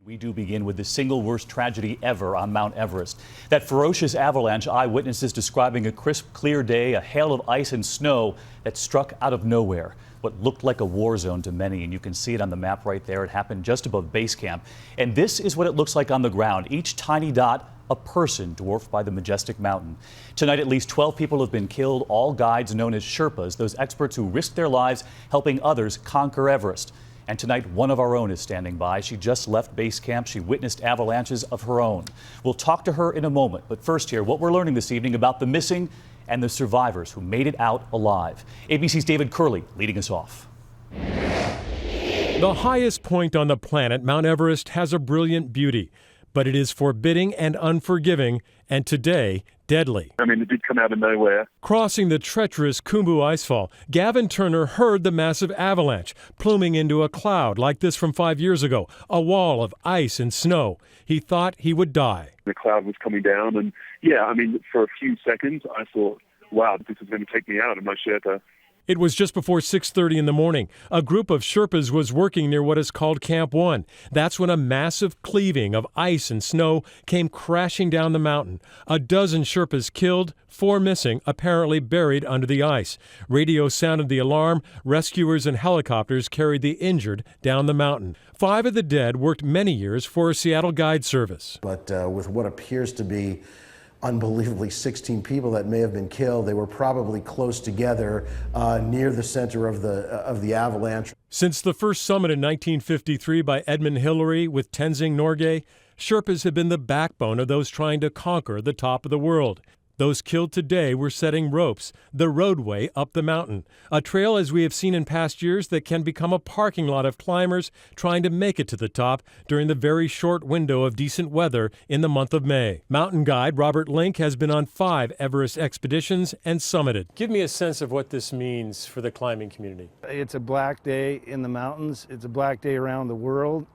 We do begin with the single worst tragedy ever on Mount Everest. That ferocious avalanche, eyewitnesses describing a crisp, clear day, a hail of ice and snow that struck out of nowhere. What looked like a war zone to many, and you can see it on the map right there. It happened just above base camp. And this is what it looks like on the ground. Each tiny dot, a person dwarfed by the majestic mountain. Tonight, at least 12 people have been killed, all guides known as Sherpas, those experts who risked their lives helping others conquer Everest. And tonight, one of our own is standing by. She just left base camp. She witnessed avalanches of her own. We'll talk to her in a moment. But first here, what we're learning this evening about the missing and the survivors who made it out alive. ABC's David Curley leading us off. The highest point on the planet, Mount Everest, has a brilliant beauty, but it is forbidding and unforgiving, and today, deadly. It did come out of nowhere. Crossing the treacherous Khumbu icefall, Gavin Turner heard the massive avalanche pluming into a cloud like this from 5 years ago, a wall of ice and snow. He thought he would die. The cloud was coming down, and for a few seconds, I thought, wow, this is going to take me out of my Sherpa. It was just before 6:30 in the morning. A group of Sherpas was working near what is called Camp 1. That's when a massive cleaving of ice and snow came crashing down the mountain. A dozen Sherpas killed, 4 missing, apparently buried under the ice. Radio sounded the alarm. Rescuers and helicopters carried the injured down the mountain. 5 of the dead worked many years for a Seattle Guide Service. But with what appears to be unbelievably 16 people that may have been killed, they were probably close together near the center of the avalanche. Since the first summit in 1953 by Edmund Hillary with Tenzing Norgay, Sherpas have been the backbone of those trying to conquer the top of the world. Those killed today were setting ropes, the roadway up the mountain, a trail as we have seen in past years that can become a parking lot of climbers trying to make it to the top during the very short window of decent weather in the month of May. Mountain guide Robert Link has been on 5 Everest expeditions and summited. Give me a sense of what this means for the climbing community. It's a black day in the mountains. It's a black day around the world.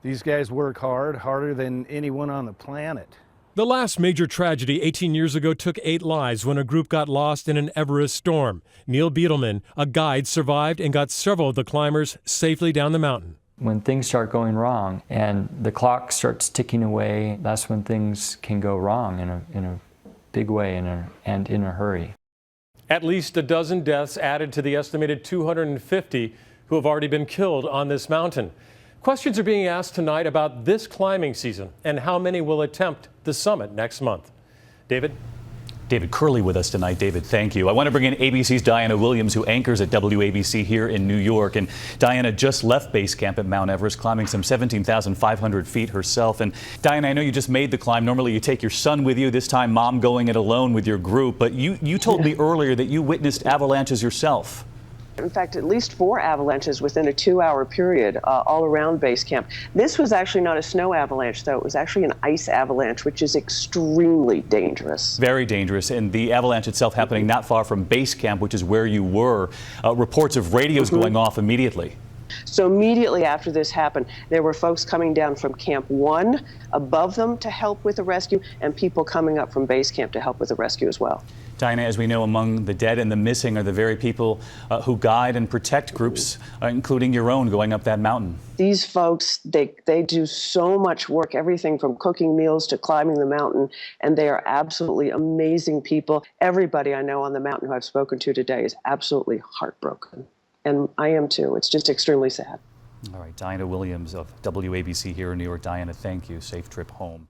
These guys work hard, harder than anyone on the planet. The last major tragedy 18 years ago took 8 lives when a group got lost in an Everest storm. Neil Beetelman, a guide, survived and got several of the climbers safely down the mountain. When things start going wrong and the clock starts ticking away, that's when things can go wrong in a big way and in a hurry. At least a dozen deaths added to the estimated 250 who have already been killed on this mountain. Questions are being asked tonight about this climbing season and how many will attempt the summit next month. David Curley with us tonight. David, thank you. I want to bring in ABC's Diana Williams, who anchors at WABC here in New York. And Diana just left base camp at Mount Everest, climbing some 17,500 feet herself. And Diana, I know you just made the climb. Normally you take your son with you, this time mom going it alone with your group. But you told me earlier that you witnessed avalanches yourself. In fact, at least 4 avalanches within a 2-hour period all around base camp. This was actually not a snow avalanche, though. It was actually an ice avalanche, which is extremely dangerous. Very dangerous. And the avalanche itself happening not far from base camp, which is where you were. Reports of radios going off immediately. So immediately after this happened, there were folks coming down from Camp 1 above them to help with the rescue, and people coming up from base camp to help with the rescue as well. Diana, as we know, among the dead and the missing are the very people who guide and protect groups, including your own, going up that mountain. These folks, they do so much work, everything from cooking meals to climbing the mountain, and they are absolutely amazing people. Everybody I know on the mountain who I've spoken to today is absolutely heartbroken. And I am too. It's just extremely sad. All right, Diana Williams of WABC here in New York. Diana, thank you. Safe trip home.